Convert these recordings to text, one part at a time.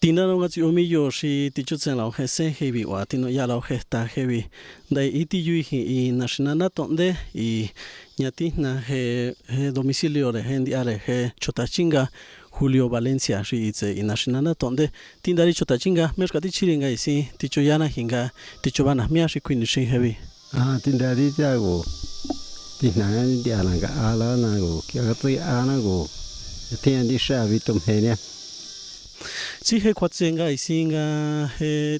Tina no ngati omiyo shi tichutsen lao hesen hebi wa tino ya lao hesta hebi dai iti yui hi national tonde y nyati na he domicilio de hendi ale he chotachinga Julio Valencia shi itse national tonde tindari chotachinga merkati chiringa isi ticho yana hinga ticho bana mia shi kwini shi hebi tindari jago tinani dia langa ala na go kya tui ana go tian di sha vitum henia si he kwatsenga isinga he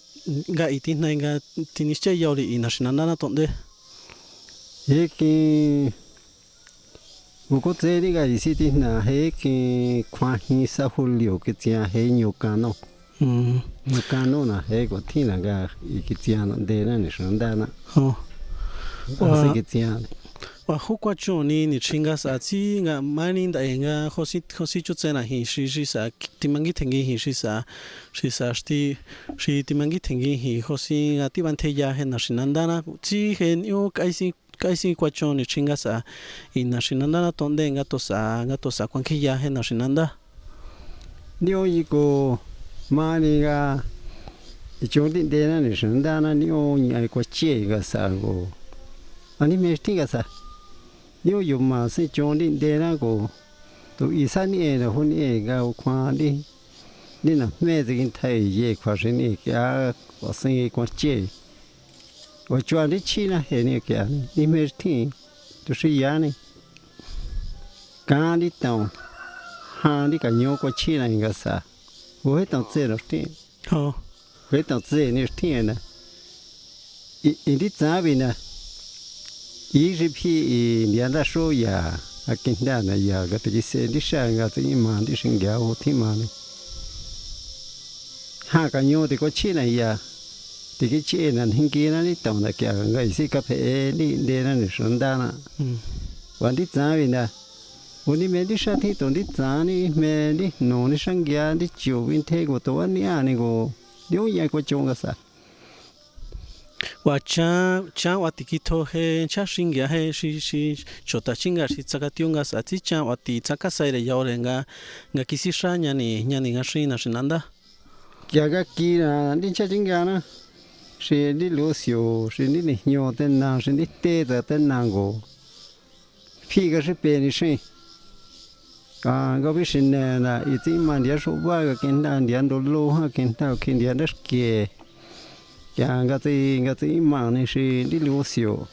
ga itina nga tinische yori national tonde heki uko tseri ga isiti na heki kwahi sa Julio que tia he nyukano nyukano na he go tina ga ikitiano de na ni shondana wa que tia wa hukwa choni ni chinga sa chi nga mani da nga khosi chutsena hi shi sa timangi thengi hi shi sa shi timangi thengi hi khosi nga ti ban theya he na shinandana chi he yo kaisi kwa choni chinga sa na shinandana tonde nga to sa kwankhi ya he na shinanda nyo iko mani ga ichoni de na ni shinandana nyo nyai kwa che ga sa go ani me tinga sa nếu dùng mà sẽ chọn đi để nó có tụi ý sản này là hôn này gạo khoa đi nên là mẹ thì thấy gì khoa sinh này cái có sinh quan chế và chọn đi chi là hệ này cái đi mẹ thì tôi sẽ giá này cá đi tàu ha đi cả nhau có chi này cái sao với tàu xe đó thì với tàu xe này thì nè đi giá về nè Ijipi nianda shoya akindana ya gati se dishanga ti mandi shinga otimani ha kanyo de ko china ya ti ki chena hingina ni tawna kya nga isi ka phe ni de na ni sondana wandi tsawina uni me di shati to di tsani me di no ni shangya di chiwin te go to ani ani go dio ya ko chonga sa wa cha wa tikito he cha shingya he shi chota chinga shi tsakatiunga sa ti cha wa ti tsaka saire yorenga nga kisi shanya ni nga shina shinanda kya ga kira din cha chinga na shi di lucio shi ni nyo ten na shi ni te da ten na go phi ga shi pe ni shi ga bi shin na i ti man dia shu ba ga ken dan dia do lo ha ken ta ken dia da ke ya ngati ma ni shi di lucio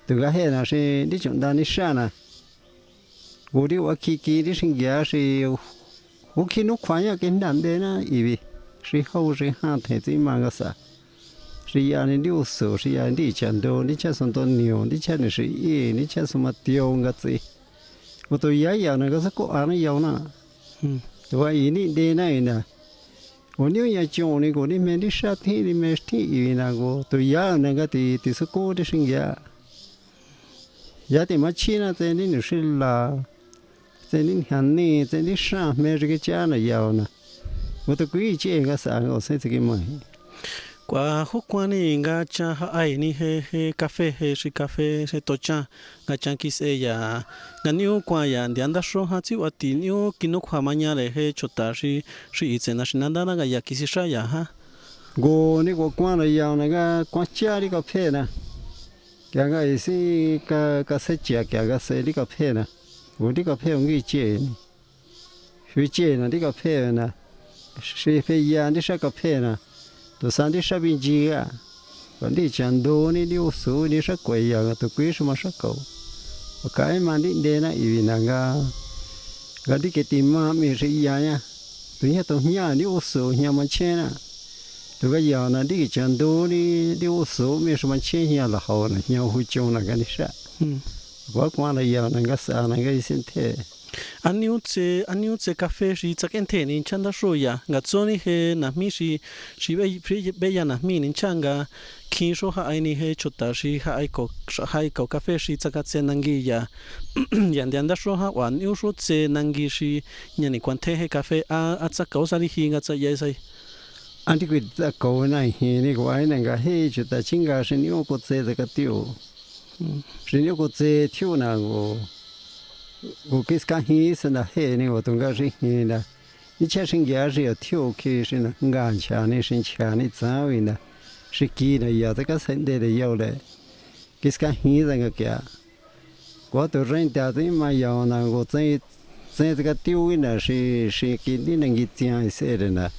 tu ga he na shi di chon da ni sha na wo di wa ki di shin ya shi wo ki no kwa ya ken dan de na i bi shi ho shi ha te ti ma ga sa shi ya ni liu su shi ya di chen do ni cha son do niu ni cha ni shi yi ni cha su ma tiu ga zi wo to ya na ga sa ko a na ya na to wa yi ni de na ina Onyo ya choni go ni me di shati ni me sti ina go to ya na ga ti su ko de shingya ya ti ma china te ni ni shilla te ni han ni te ni sha me ri ge cha na ya na wo to kui che ga sa go se ti ge mai kwa hukwani nga cha ai ni he cafe he shi cafe se to cha nga cha ki se ya nga niu kwa ya ndianda sho ha chi wa ti niu kino kwa manya le he chota shi itse na shinanda na ga ya ki si sha ya ha go ni go kwa na ya na ga kwa cha ri cafe na kya ga isi ka se cha kya ga se ri cafe na go ri cafe ngi che ni shi che na ri cafe na shi fe ya ni sha cafe na to san di sha bin ji ga quan di chan do ni liu su ni sha kwai ya to kwi shu ma sha ko kai man di de na i na ga di ke ti ma mi shi ya ya tu ya to nya liu su nya ma che na to ga ya na di chan do ni liu su mi shu ma che ya la ho na nya hu chong na ga ni sha wa kwa na ya na ga sa na ga sin the Aniutse cafe shi tsakente ni chanda shoya nga tsoni he na mi shi be ya na mi ni changa kin sho ha ai ni he chota shi ha ai ko cafe shi tsakatse nangi ya yandianda sho ha wa niu sho tse nangi shi nyani kwante he cafe a tsakau sari hi nga tsa ye sai anti ku tsakau na hi ni ko ai na ga he chota chinga shi ni ko tse da ka tiu shi ni ko tse tiu na go o que ska hi se na he ni o tunga ri hi na 你切生家是要跳起是呢，眼前的生前的早位呢，是记呢要这个身体的要嘞，其实看现在个家，我都认得的嘛要呢，我在这个丢位呢是给你能够讲一些的呢，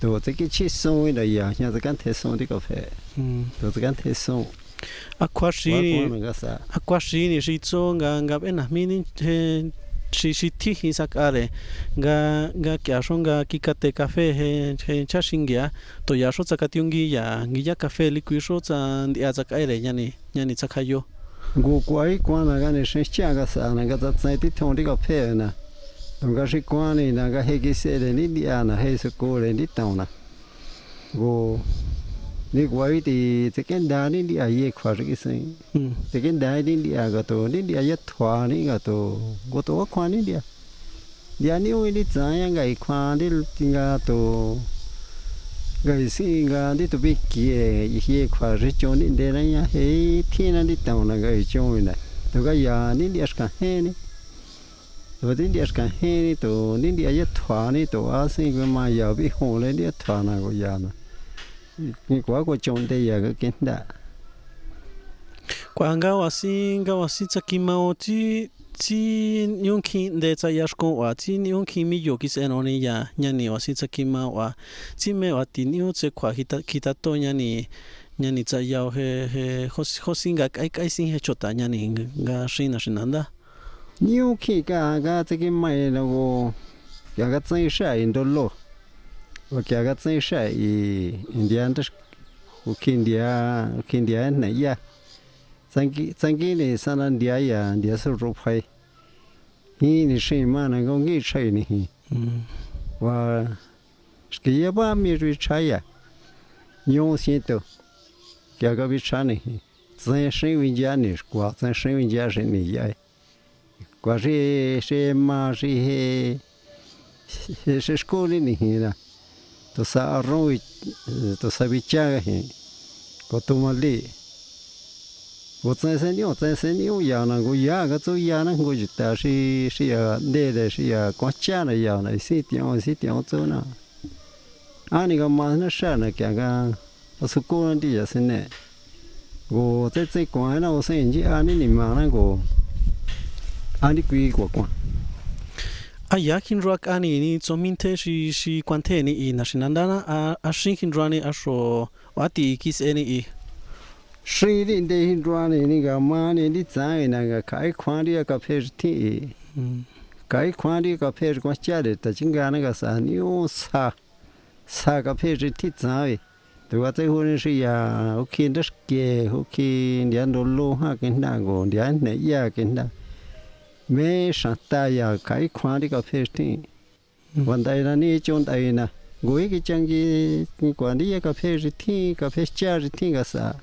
都这个去送的呀，像这个提送的个啡，都这个提送。Aquashi ni si cho nga ena mini si ti hisakare ga kya shonga kikate cafe he chashingia to ya sho tsakatiungi ya ngiya cafe liqui sho tsa ndia tsakaire nyani tsakayo go kwai kwana ga ne shcha ga sa na ga tsai ti thong di ka phe na ga shi kwani na ga he ki se de ni dia na he so ko le ni taw na go ni kwai ti second da ni dia ye khwa ri sai second da ni dia ga to ni dia ye thwa ni ga to go to khwa ni dia ni wi ni tsa ya ga i khwa ni ga to ga si ga ni to bi ki ye khwa ri cho ni de na ya he thi na ni taw na ga i cho ni to ga ya ni dia ska he ni to ni dia ska he ni to ni dia ye thwa ni to a si ga ma ya bi ho le dia thwa na go ya na ni kwa ko chon de ya ga ken da kwa nga wasi tsakimao ti nyonki de tsa yashko wa ti nyonki mi yoki senoni ya nyani wasi tsakimao wa ti me wa ti nyu tse kwa hitato nyani tsa yao he hosinga kai sin he chota nyani ga shinanda nyonki ga tsakimai na go ya ga tsai sha in do lo我家个真是印第安的，我印第安那呀，曾经的上那dia呀，dia是肉派，你是嘛那个给吃呢？我是个也把米水吃呀，牛先都，家个比吃呢，咱身为家呢，我咱身为家是呢呀，我是嘛是school呢呢。to sa arroz to sa bichaga he ko tumali wo tsen ya na go ya ga zo ya na go jita shi ya de shi ya kwa cha na ya na si tiao zo na ani ga ma na sha na kya ga su ko na di ya sen ne go tse kwa na o sen ji ani ni ma na go ani kui ko kwa Ayakin rock ani ni zominte shi kwante ni I nashinandana a shinkin drani asho wati kis eni I shi din de hin drani ni ga ma ni di zai na ga kai kwandi ka phe ti kai kwandi ka phe kwa cha de ta jinga na ga sa ni o sa ka phe ti zai to wa zai hu ni shi ya okay das ke okay ndian do lo ha ken na go ndian ne ya ken na me shanta ya kai khwari ka phesti wandai na ni chon dai na goi ki changi ni kwandi ya ka phesti thi ka phescha ri thi ga sa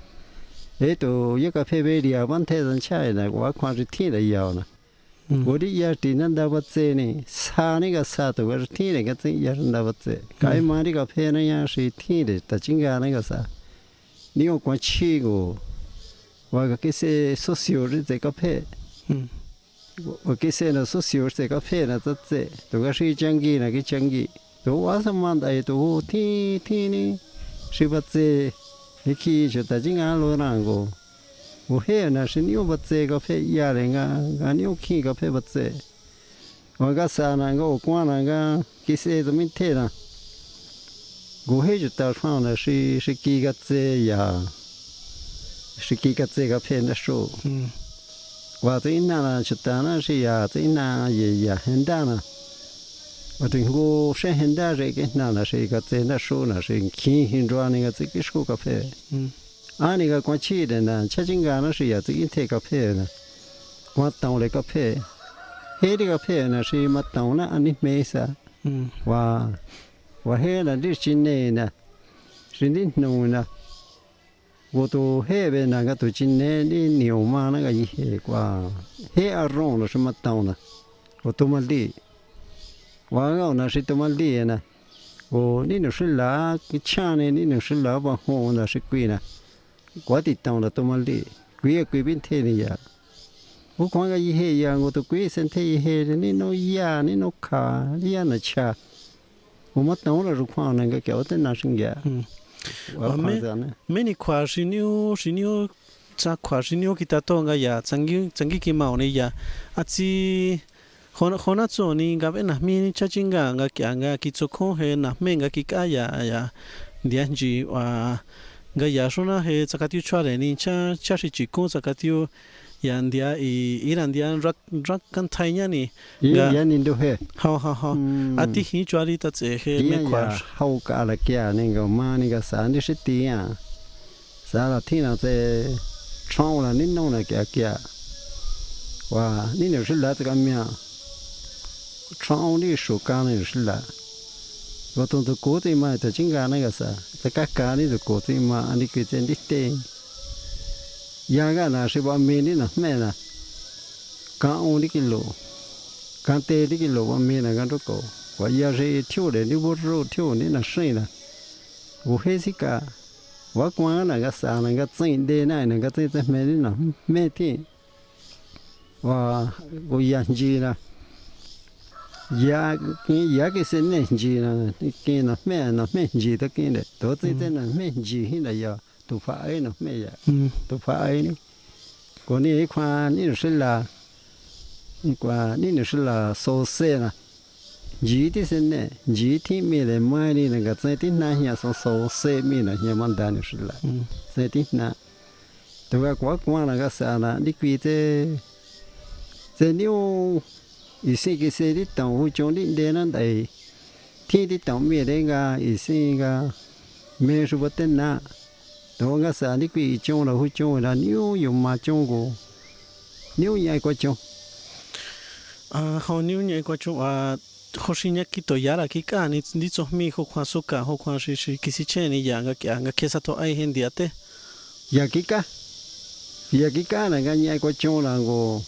e to ya ka phe be dia ban the san cha na wa khwari thi da ya na godi ya ti nan da ba che ni sa ni ga sa to ga thi ne ga che ya na ba che kai ma ri ka phe na ya shi thi de ta ching ga na ga sa ni o kwa chi go wa ga ke se socio ri ze ka phe我给谁呢？说小这个配呢，这都个是讲给那个讲给，都晚上嘛的都天呢，是不这，你去就大家安罗那个，我嘿那是你不这个配呀人啊，俺你去个配不这，我个啥那个我管那个给谁怎么贴呢？我嘿就到上呢是给个这呀，是给个这个配的说。我这那是当然是呀，这那也很大呢。我这个是很大这个那是一个在那说呢是轻很多那个这个说咖啡。啊，那个过去的呢，吃进干那是呀，这一天咖啡呢，我当了咖啡，黑的咖啡呢是嘛当了，安尼没啥。我黑了的今年呢，是你弄呢。我都黑呗，那个都今年的牛嘛，那个一黑瓜，黑啊肉了什么刀呢？我多么厉，我讲那是多么厉呢？我你那是拉，个枪呢？你那是拉把红那是贵呢？我的刀了多么厉，贵变天的呀！我看个一黑呀，我都贵身体一黑的，你弄呀，你弄卡，你呀那吃，我们当了况那个叫的那生呀我看着呢meni kwa shinyo cha kwa shinyo kita to nga ya changi ki mau ne ya achi khona cho ni ga be na mi cha chinga nga kya nga ki chokho he na me nga ki ka ya dian ji wa ga ya shona he chakati chwa le ni cha shi chi ko chakati yan dia iran dia rak kan thai nya ni ga yan in do he ha ati hi chwari ta che he me kwa hau ka la kya ni ga ma ni ga sa ni shi ti ya sa la thi na che chong la ni no na kya wa ni ne shi la ta ga mya chong ni shu ka ni shi la wa ton to ko ti ma ta ching ga na ga sa ta ka ni to ko ti ma ani ke chen di te ya ga na shi ba me ni na me na ka on di kilo ka te di kilo ba me na ga to ko wa ya shi thiu de ni bo ro thiu ni na shi na wo he si ka wa kwa na ga sa na ga tsin de na na ga tsin me ni na me ti wa wo ya ji na ya ke se ne ji na ke na me ji ta ke de to tsin na me ji hi na ya tu fa ai no me ya tu fa ai ni ko ni kwa ni shi la ni kwa ni shi la so se na ji ti se ne ji ti me le mai ni na ga zai ti na ya so se me na ya man da ni shi la zai ti na to ga kwa na ga sa na ni kwi te ni o i se ke se di tong hu chong di de na dai ti di tong me de ga i se ga me su ba te na to ga sa ni kwi chong la hu chong la ni yo ma chong go ni yo ya ko chong ho ni yo ko chong Hoshinya kito yara ki ka ni cho mi ho kwa suka ho kwa shi kisi che ni ya nga kya nga kesa to ai hen diate ya ki ka na ga nya ko chong la go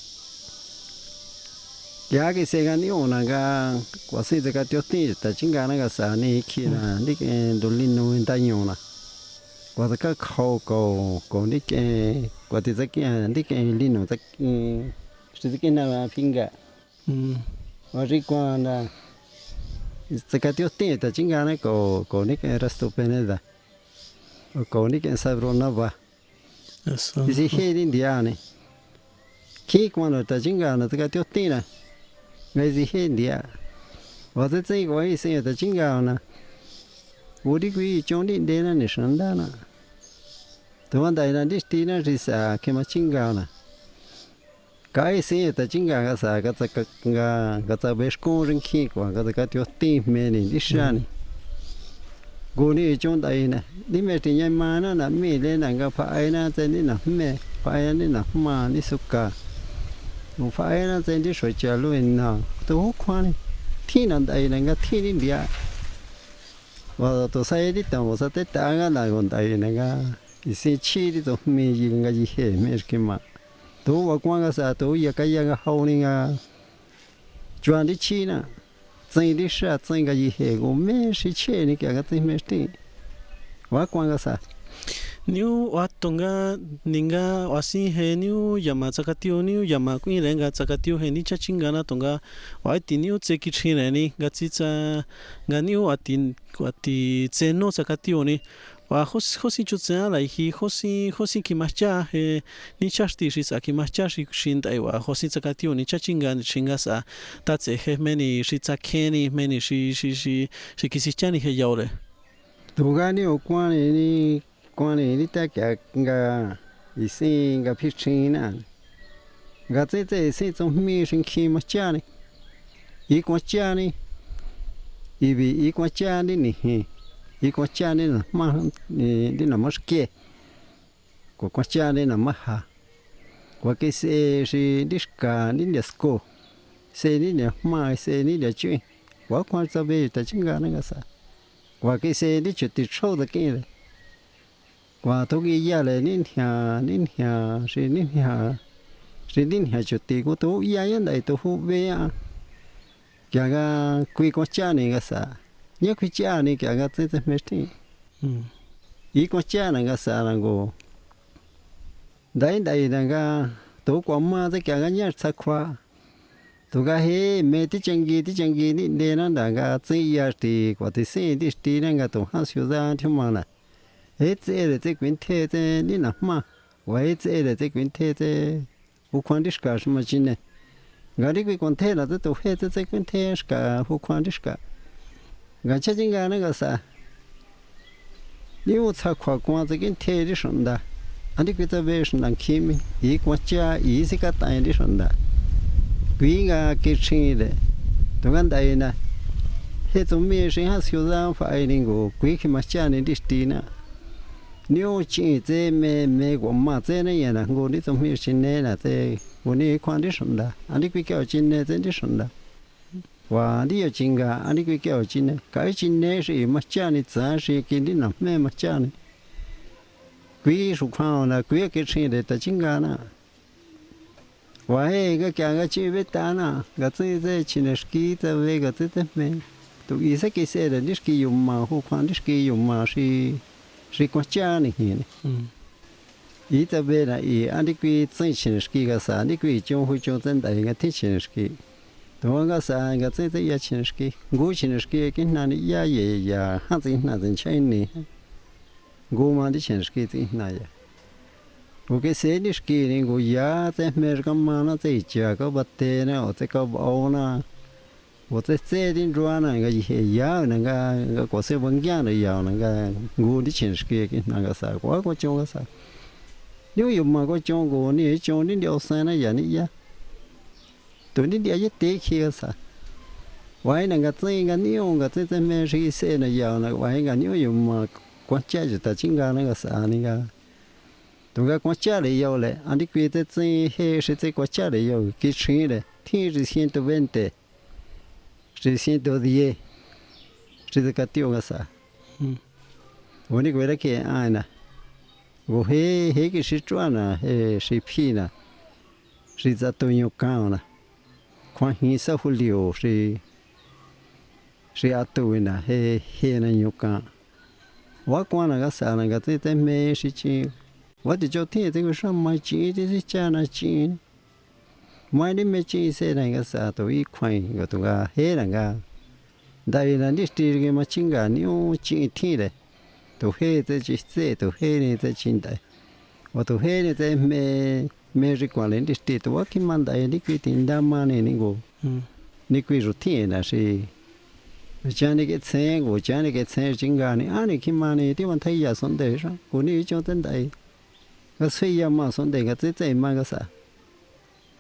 ya ki se ga ni ona ga kwa se ga tyo ti ta ching ga na ga sa ni ki na ni ke do lin no ta nyo na kwa ka khau ko ni ke kwa ti za ki ni ke lin no ta shi ki na pinga wa ri kwa na se ka tyo ti ta ching ga na ko ni ke resto peneda ko ni ke sa bro na ba si he din dia ne ki kwa na ta ching ga na ta ka tyo ti na ngai si he dia wa ta zai ko i se ta ching ga na wo di kui chong din de na ni shan da na to wan dai na di ti na ri sa ke ma ching ga na cái xe ta chính ga sa ga ta be sko ring ki kwa ga ta tyo ti me ni di shan go ni chong dai na ni me ti nya ma na me le na ga pha ai na chen ni na me pha ai ni na ma ni su ka mo pha ai na chen di shui cha lu na to kwa ni ti na dai na ga ti ni dia wa to sai di ta mo sa te ta ga na gon dai na ga i se chi di to me yi ga ji he me ki ma to wa kwa ga sa to ya ka ya ga hau ni ga chuan di chi na zai di sha zai ga yi he go me shi che ni ka ga zai me ti wa kwa ga sa new wa tonga ninga wasi he new yama chakatio new yama kuin lenga chakatio he ni chachinga na tonga wa ti new che ki chine ni ga chi cha ga new atin kwati cheno chakatio ni wa hosi chu cha lai hi hosi ki macha he ni chashti shi sa ki macha shi shin dai wa hosi chakatio ni chachinga ni chinga sa ta che he meni shi cha kheni meni shi ki si chani he yaure to ga ni o kwa ni ta kya ga i se ga phi china ga che se chong mi shin ki macha ni i kwa cha ni i kwa cha ni he i kwa cha ni na ma ni na mas ke ko kwa cha ni na ma ha kwa ke se shi diska ni lesko se ni ne ma se ni le chi wa kwa za be ta chinga na ga sa kwa ke se ni chu ti chou da ke kwa to gi ya le ni hia shi ni hia chu ti ko to ya yan dai to hu be ya kya ga kui kwa cha ni ga sa nya kui cha ni kya ga te me ti i kwa cha na ga sa na go dai na ga to kwa ma te kya ga nya sa kwa ตัวก็เฮเมติจังกีนี่เดนั่นดากาเจียติกว่าที่เสดิสตีนั่นก็ต้องหาสิวซาที่มาน่ะเฮ็ดเอเดติกวินเทเตนี่นะมาไว้เอเดติกวินเทเตผู้ควันดิสกาสมาจินเนกาดิกวิคอนเทละตัวเฮ็ดติกวินเทสกาผู้ควันดิสกากาชะจิงกานะก็ซานี่อุตสาขวากว่าจะกินเทดิสันดาอันนี้ก็จะเวชนังคิมิอีกว่าจ้าอีสิกาตายดิสันดากุยกาคิดชินเดตัวกันได้นะเฮตุมีสิ่งหาสิวซาฝ่ายนิงกูกุยขิมาจ้าในดิสตีนะนิวจิเจเมกว่ามาเจเนี่ยนะกูนี่ต้องมีชินเนนะเจกูนี่ควันดิสันดาอันนี้กุยเกี่ยวชินเนเจดิสันดาว่านี่อยู่จริงกะอันนี้กุยเกี่ยวชินเนกายชินเนสิมาจ้านี่จ้าสิกินดินะแม่มาจ้านี่กุยสุขาวนะกุยคิดชินเดแต่จริงกะนะว่าเฮก็แกก็ชีวิตตานะก็จะชินสกีตะเวก็จะเมตุอีสักกิเสดดิสกีอยู่มาฮูควันดิสกีอยู่มาสิกว่าจ้านี่เห็นอีตะเวนะอีอันนี้กุยจะชินสกีก็สานี่กุยจงฮูจงตันได้ก็ที่ชินสกีตัวก็สาก็จะยาชินสกีกูชินสกีกินนั่นยาเยยาหาจินนั่นใช่นี่กูมาดิชินสกีที่นั่นยาโอเคเสดิสกีนี่กูยาแต่เมรกมานะแต่จาก็บัดเตนะโอแต่ก็เอานะโอแต่เสดินรัวนะก็ยานะก็เสบังยานะยาวนะก็กูดิชินสกีกินนะก็สาก็จงก็สานี่อยู่มาก็จงกูนี่จงนี่เดียวสานะยานี่ยาตัวนี้เดียวจะเตะขี้ก็สาไว้นะก็เจกันนี่องก็จะเมริเสนะยาวนะไว้กันนี่อยู่มากว่าจะจะจิงกันนะก็สานี่ก็ตัวก็กว่าจะเลยยาวเลยอันนี้คือจะเฮสิจะกว่าจะเลยยาวคิดชินเลยที่120120สิจะกัดอยู่ก็สาวันนี้ก็ได้แค่อ่านนะกูเฮกิสิจวนนะเฮสิพี่นะสิจะตัวอยู่กลางนะความหินสะหุลิโอสิอัตุวินะเฮนะอยู่กลางว่ากว่านะก็สานะก็จะเมสิจิว่าที่เจ้าที่ที่ก็ชอบมาจีที่จ้านะจีไม่ได้ไม่จีเสนะก็สาตัวอีควายก็ตัวก็เฮนะก็ได้นะนี่สตีก็มาจิงกันนี่จีที่เลยตัวเฮจะจีเสตัวเฮนี่จะจินได้ว่าตัวเฮนี่จะเมริกว่าเลยนี่สตีตัวคิมันได้นี่คือตินดามานี่กูนี่คือรูทีนนะสิจานี่ก็เซงกูจานี่ก็เซงจิงกันนี่อันนี้คิมันนี่ที่มันไทยยาสนเดชกูนี่จงตันได้ก็สวยยามาสนเดก็จะมาก็สา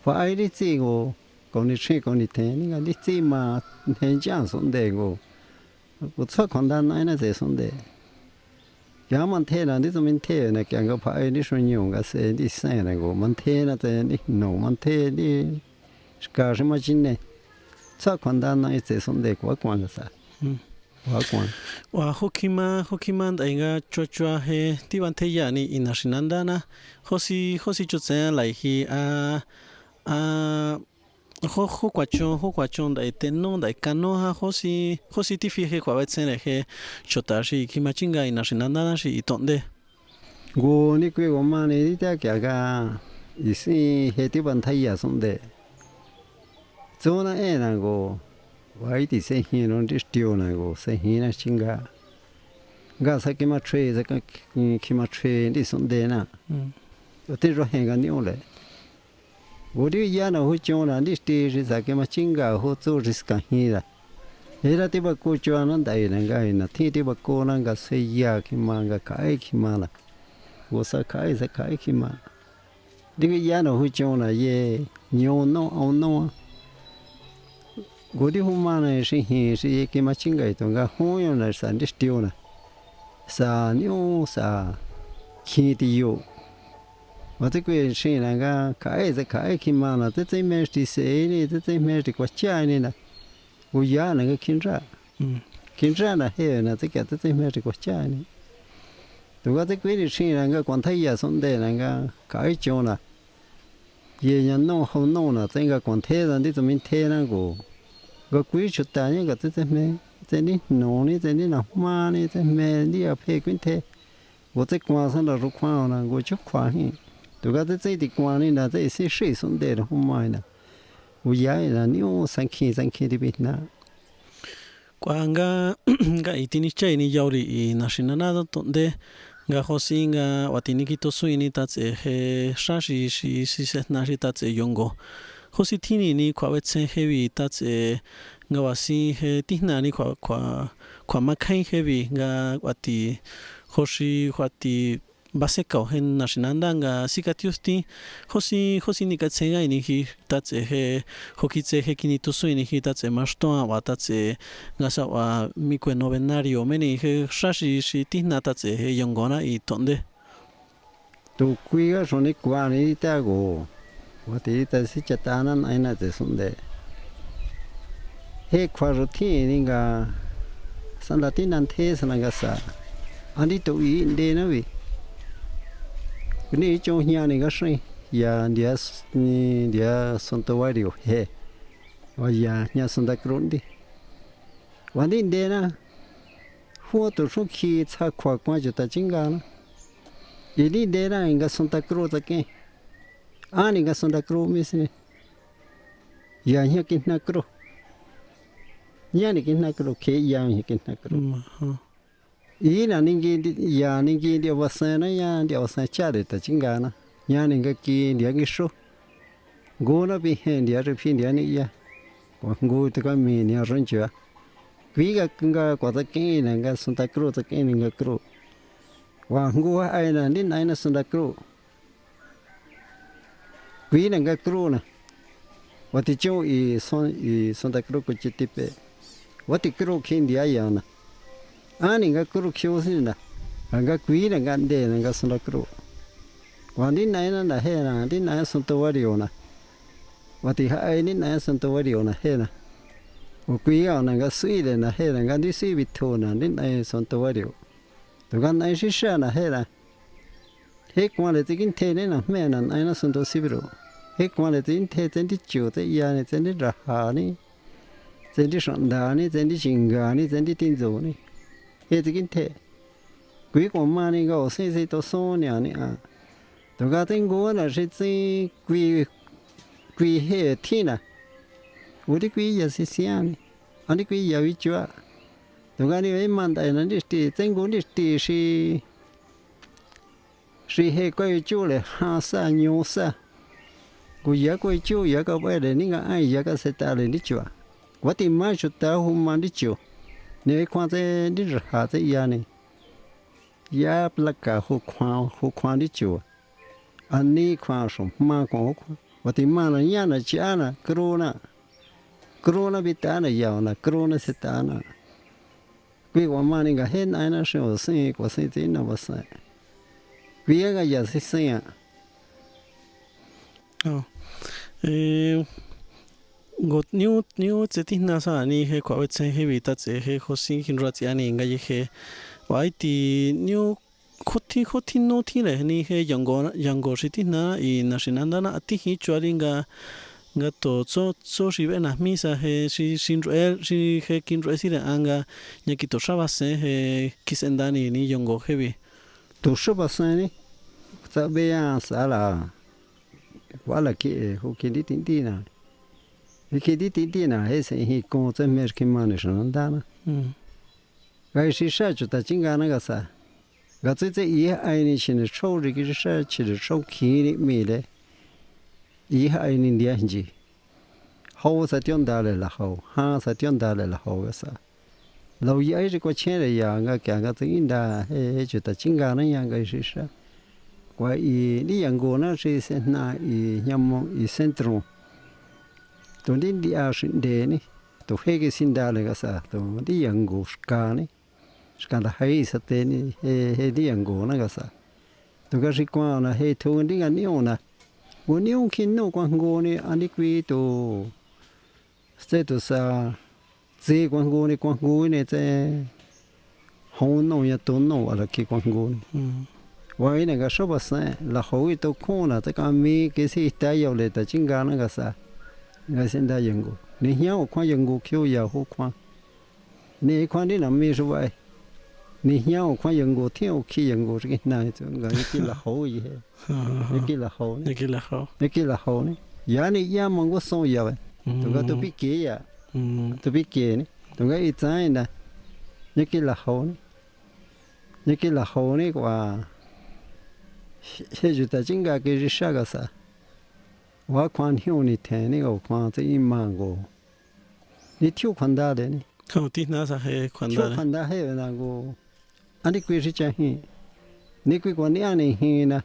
ว่าไอ้ที่จริงกูนี่ใช่กูนี่เทนี่ก็ที่จริงมาเห็นจังสนเดกูชอบคนด้านไหนนะจะสนเดยามันเทนะที่จะมันเทนะแกก็พาไอ้นี่ส่วนยงก็เสียที่ใส่นะกูมันเทนะแต่นี่โนมันเทนี่สกัดมาจินเนี่ยชอบคนด้านไหนจะสนเดกูว่ากวนก็สาว่าฮุกิมันได้ก็จัวเฮที่วันเทียนี่อินาชินันดานะเขาสิจุดเส้นไหลฮีเขากว่าจงได้เต้นน้องได้กันน้องฮะเขาสิที่ฟีเฮกว่าไว้เส้นเลยเฮชุดตาสิคิมาจิงไงอินาชินันดานะสิอีตอนเดกูนี่คุยว่ามาเนี่ยที่แกก็อีสิเฮที่วันเทียสนเดโจน่ะนะกูว่าที่เสียหินที่สติโอนะกูเสียหินนะจิงกะก็สักมาเทรสักคิมาเทรที่สนเดนะที่เราเห็นกันนี่โอเลยกูที่ยานะหัวจงนะที่สติสักมาจิงกะหัวจูริสกันหินละเฮราที่บักกูจวนนั่นได้นะก็ไอ้นะที่บักกูนั่นก็เสียคิมาก็ขายคิมาละกูสักขายคิมาที่ยานะหัวจงนะเย่โยนน้องเอาน้องกูที่หัวมันเนี่ยสิคิมาจิงไก่ตัวก็หัวเนี่ยสันดิสติโอนะสานิโอสาขี้ที่อยู่ว่าที่กูสินะก็ขายคิมานะแต่ที่เมสที่เสียนี่แต่ที่เมสที่กว่าใจนี่นะกูยานะก็คินร่านะเฮ้นะที่แกที่เมสที่กว่าใจนี่ตัวก็ที่กูสินะก็คนไทยสนเดนะก็ขายโจนะเยี่ยนน้องเขาน้องนะแต่ก็คนไทยนั่นที่จะมีเทนะกูก็คุยชุดตาเนี่ยก็จะเมจะนี่หนูนี่จะนี่หน้ามานี่จะเมนี่เอาเพกินเทกูจะกวาดสันดารุขวานนะกูจะขวานนี่ตัวก็จะติดกวาดนี่นะจะสิสนเดร์หัวมันนะ uyai na niu sanki di bitna Kwanga ga itini chai ni yauri i nashinanado tonde ga hosinga watini kito suini tatse he shashi shi setna shi tatse yongo hosi tini ni kwa wetsen hevi tatse ga wasi he tihna ni kwa makai hevi ga wati hoshi wati baseka hen nashinanda ga sikatiusti hosi ni katsenga ni hi tatse he hokitse he kini to suini hi tatse masto wa tatse ga sa wa mikwe novenario meni he shashi shi tihna tatse he yongona i tonde tu kuiga soni kwani ta go wati ta si chatanan aina te sunde he kwaruti ni ga sanlatinan the sananga sa andi to i inde na wi ni cho nya ni ga shin ya dia santuario he wa ya nya Santa Cruz di wandi inde na hu to shu ki cha kwa kwa ju ta jinga na ili de na inga Santa Cruz ta ke ani ga Santa Cruz misne ya nya kinna Cruz nya ni kinna Cruz ke ya nya kinna Cruz ina ningi dia wasana ya dia wasana chade ta chingana nya ninga ki dia ngi sho gona bi hen dia ri phin dia ni ya ko ngu ta ka mi ni ron cha kwi ga nga ko ta ke na ga Santa Cruz ta ke ni ga Cruz wa ngu ai na ni nai na Santa Cruz kwi na ga Cruz na wa ti cho i Santa Cruz ko chitipe wa ti Cruz kin dia ya na ani ga Cruz kyosi na ga kwi na ga de na ga Santa Cruz wa ni nai na he na ni nai santuario na wa ti hai ni nai santuario na he na o kwi ga na ga sui de na he na ga di si bitho na ni nai santuario to ga nai shi sha na he na he kwa le tin the ne na me na nai na santo sibiro he kwa le tin the ten di chu te ya ne ten di ra ha ni ten di shan da ni ten di jinga ni ten di tin zo ni he tin the kwi ko ma ni ga o se to so nya ni a to ga tin go na shi ti kwi he ti na wo di kwi ya si sian ani kwi ya wi chua to ga ni we man dai na di ti ten go di ti shi he ko chu le ha sa nyu sa ku ya ko chu ya ka ba de ni ga ai ya ka se ta le ni chua wa ti ma chu ta hu ma di chu ne kwa te di ra te ya ni ya plaka hu kwa di chu ani kwa so ma ko wa ti ma na ya na cha na corona bitana ya na corona se ta na kwi wa ma ni ga he na na sho se ko se ti na ba sa kwi ga ya se se ya got new zetina sa ni he kwa wetsen he vita tse he hosin hinrati ani nga ye he waiti new khoti no thi le ni he yango sitina i nashinanda na ati hi chwaringa nga to so shibe na misa he sinruel si he kinru sire anga nyakito shabase he kisendani ni yango hevi to shabase ni ta be ya sala wala ki ho ki di na ki di na he se hi ko te mer ki mane shananda na ga shi sha chu ta jinga na ga sa ga zhe yi ai ni shin de chou ri ki sha chi de chou ki ni mi le yi ai ni dia ji ho sa tian da le la ho ha sa tian da le la ho ga sa lo yi ai ko chen le ya ga kya ga zin da he chu ta jinga na ya ga shi sha kwa i ni yang go na shi se na i nyam i centro to din dia shin de ni to he ge sin da le ga sa to di yang go ska ni ska da hai sa te ni he di yang go na ga sa to ga shi kwa na he to di ga ni ona wo ni on kin no kwa go ni ani kwi to ste to sa ze kwa go ni te ho no ya to no ala ki kwa go ni wa ina ga sho ba sa la ho i to ko na ta ka mi ke si ta yo le ta ching ga na ga sa ga sen da yang go ni nya o kwa yang go kyo ya ho kwa ni kwa ni na mi sho ba ni nya o kwa yang go ti o ki yang go ri na to ga ni ki la ho yi he ni ki la ho ni ya ni ya mo go so ya ตัวก็ตัวพิเกยอ่ะตัวพิเกนี่ตัวก็อีใจนะนี่กินละเขานี่กินละเขานี่กว่าเฮ้ยจุดจริงก็คือริชาก็ซะว่าความหิวนี่แทนนี่ก็ความจะอิมังก็นี่ทิวควันดาเดนี่เขาที่น่าจะให้ควันดาทิวควันดาให้นะก็อันนี้คือจะให้นี่คือคนนี้อันนี้ให้นะ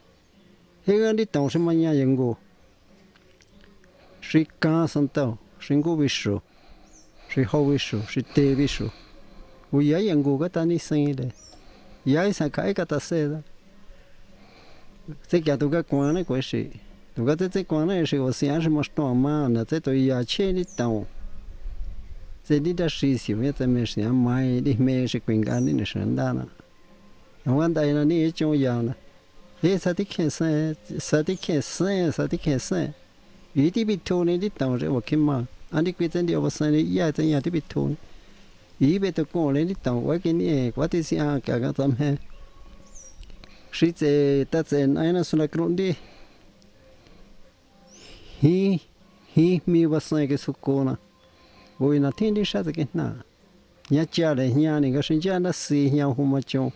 เฮ้ยอันนี้ต้องสมัยยังกูสิกาสันเตาสิงกูวิสุสิฮาวิสุสิเตวิสุกูยายังกูก็ตอนนี้สิ่งเดยาสังขารก็ตัดเสีย这个都个关了关系，都个这关了是我想什么什么呢？这都要钱的刀，这里的事情也在没想买的没是关干的生的呢。我带了你重要呢，你啥的看生，啥的看生，啥的看生，一地被偷呢的刀是我看嘛，安的规真的我生的也真也的被偷，一被都过来的刀我给你，我的想干个怎么？是这大家爱那说那个的，mi va sai che su cona, voi na tendi sa che na, nya chiare nya ni ga sinja na si nya huma chon,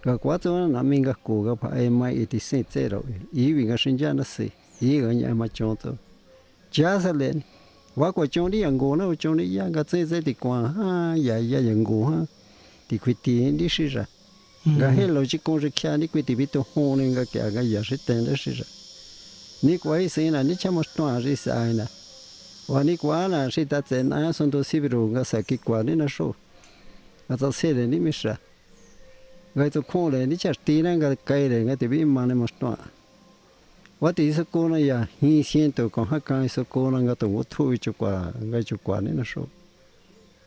ga quattro na minga ku ga pa e mai ti se zero, i vi ga sinja na si, i ga nya ma chon to, ja sa le, wa ko chon di yang go na chon di ya ga ze di kwa ha ya yang go ha, di quiti di si ra. Ga hello ci con che ni qui ti vito hone ga che ga ya se tende si ni qua se na ni chamo sto ri sai na wa ni qua na si ta zen a son to si biru ga sa ki qua ni na so ga ta se le ni mi sa ga to ko le ni cha ti na ga kai le ga ti bi ma ne mo sto wa ti so ko na ya hi sien to ko ha ka so ko na ga to wo thu chu qua ga chu qua ni na so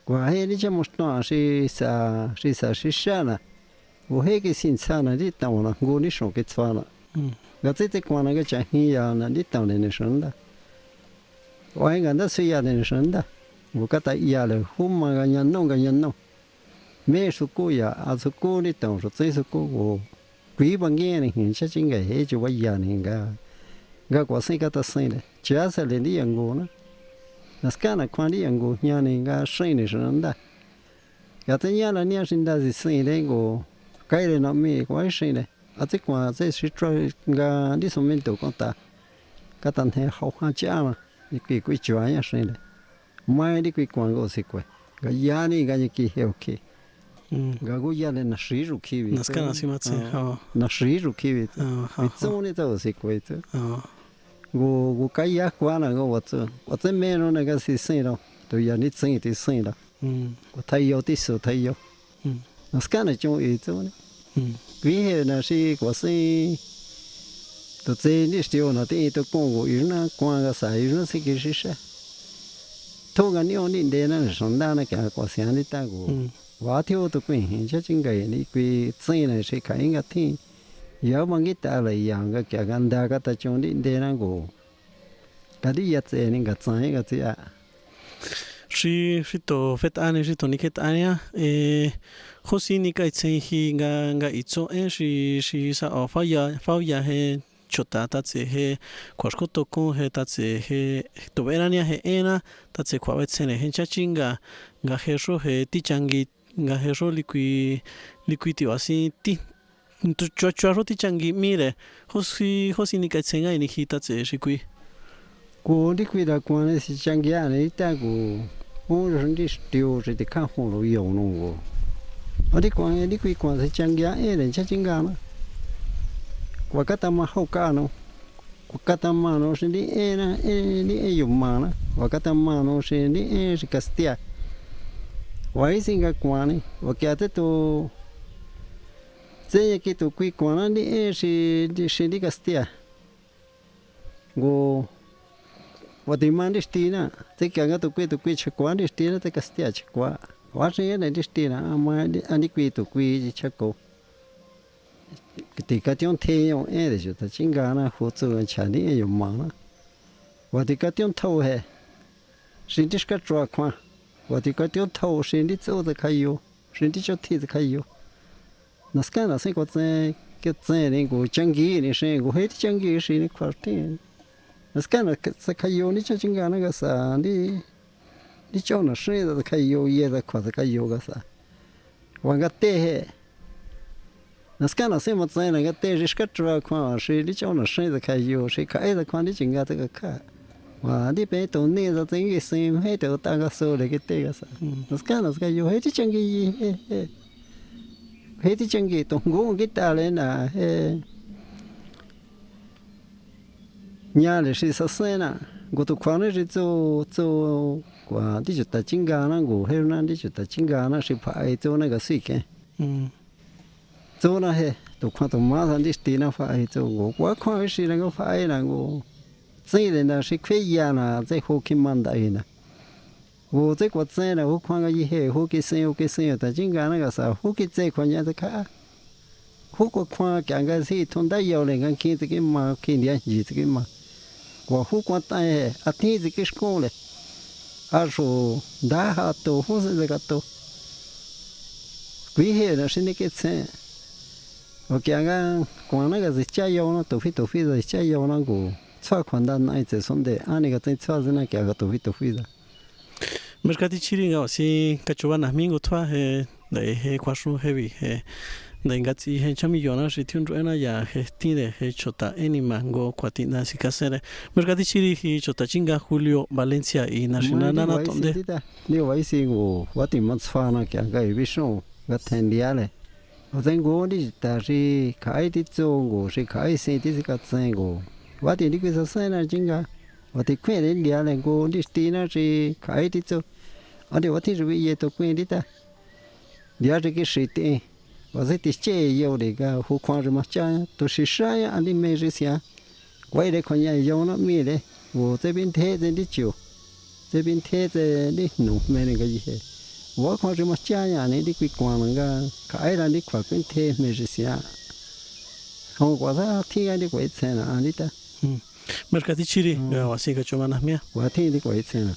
qua he ni chamo sto si sa sha na我那个新车呢，你当了，我你上个车了，我这关那个讲呀呢，你当人生的，我应该那是要人生的，我给他要了，后面个人弄，没说过呀，啊说过你当说这是过我，几百年呢，现在应该还就我要呢个，我生个他生的，只要是人的养过呢，那是干那看的养过，伢呢个生的生的，要这伢了伢生的是生的个。cái này nó mới có cái này, à thế qua thế sẽ cho cái đi xong mình tự con ta, cái tận thế học hàng cha mà, cái chuyện như thế này, mai đi cái quan có gì quay, cái giá này cái gì hiểu kì, cái giá này nó sử dụng kì vậy, nó sử dụng kì vậy, cái chỗ này đâu gì quay chứ, cái giá quá là cái vật mình nó cái gì sinh đâu, tôi giờ nít sinh thì sinh đâu, thấy yêu thì số thấy yêu. Nó cái này trong ý chỗ này, vì thế là si của si, tôi chơi đi siêu nó thì tôi con của yêu nó quan cái sai nó sẽ cái gì sao, thôi cái nhiều đi đến nó sống đa nó cái của sáng đi ta của, hóa thiếu tôi quên hiện chắc chính cái này cái chơi này sẽ cái cái thì, giờ mà cái ta lại yang cái gần đa cái ta trong đi đến nó của, cái đi giờ chơi nên cái chơi cái gì à. Si to fet ane si to niket ania hosi ni kai chen hi nga itso si sa fa ya he chota ta che he kwasko to ko he ta che he to verania he ena ta che kwa vet sene he chachinga nga he so he ti changi nga he so liquiti wasi ti tu chwa ro ti changi mire hosi ni kai chen ai ni hi ta che si kui cô đi quy là quan là si changi này ta cô rồi đi tiêu rồi thì khá hồ lối dầu luôn ở đi quan thì changi ấy là chắc chính cả mà qua cái tâm hậu cả nó qua cái tâm nó sẽ đi đi dùng mà nó qua cái tâm nó sẽ đi sẽ castia vậy xin cái quan này và cái thế tu thế cái tu quy quan nó đi sẽ đi castia go và thì mang đi stí na, thế cái tụi quy chắc quá đi stí na, thế cái stí chắc quá, quá gì này đi stí na, mà anh đi quy tụi quy chắc cố, thì cái tiếng thế用ấy thì chúng ta chính cái na phụ trợ anh chả đi dùng mà na, và thì cái tiếng thâu hè, xin đi cái trò khoa, và thì cái tiếng thâu xin đi chỗ thì khai yêu, xin đi chỗ thì khai yêu, nó cái là sẽ có cái này của changi này sẽ có hết changi xin đi phát triển. Скана сакайо ни чачингана гаса ни чона шеда сакайо еда ква сакайо гаса. Вангате Наскана сема цена гате жишкатва ква ши ни чона шеда сакайо ши каэда ква ни чингата ка. Ва ди пе то не за тенги сем хе то тага со le gete gasa. Naskana sakayo he ti changi he ti changi to go gita le na he nya le shi sa sena go to kwane ri zo kwa di juta chinga na go he na di juta chinga na shi pa ai zo na ga si ke zo na he to kwa to ma san di sti na fa ai zo go kwa kwa shi na go fa ai na go zai le na shi kwe ya na zai ho ki man da ina wo zai kwa zai na ho kwa ga yi he ho ki sen ta chinga na ga sa ho ki zai kwa nya da ka ho ko kwa ka ga si thon da yo le ngan ki ti ma ki nia ji ti ma wa ho kwa ta he a ti ti ki skole a so da ha to ho se ga to wi he na shi ni ki tsen o ki ga kwa na ga zi cha yo na to fi zi cha yo na go 차 관단 나이제 손데 아니가 된 차즈나 게가 또 휘다 mercati chiringa si kachwana mingo twa he dai he kwashu heavy he dai ngati he chamillona si tiun ena ya he tinde he chota eni mango kwatina si kasere mercati chiri hi chota chinga Julio Valencia y nacional na tonde ni wai singo wati matsfana kya ga ibisho ga tendiale ozengo di ta si kai ti zongo si kai se ti ka tsengo Wati ni kwesa sana jinga wati kwen le lia le go di stina ji kai ti zo ade wati ri ye to kwen di ta lia ji ki shi ti wa zi ti che yo de ga hu kwang ri ma cha to shi sha ya ani me ji sia wai de kon ya yo na mi le wo zhe bin te zhen di jiu zhe bin te zhe di nu me ne ga yi he wo kwang ri ma cha ya ne di kwi kwang ga kai ran di kwa kwen te me ji sia Hong kwa sa ti ga di kwai chen na ani ta mercati chiri wa si kachwana mia wa ti di kwai chen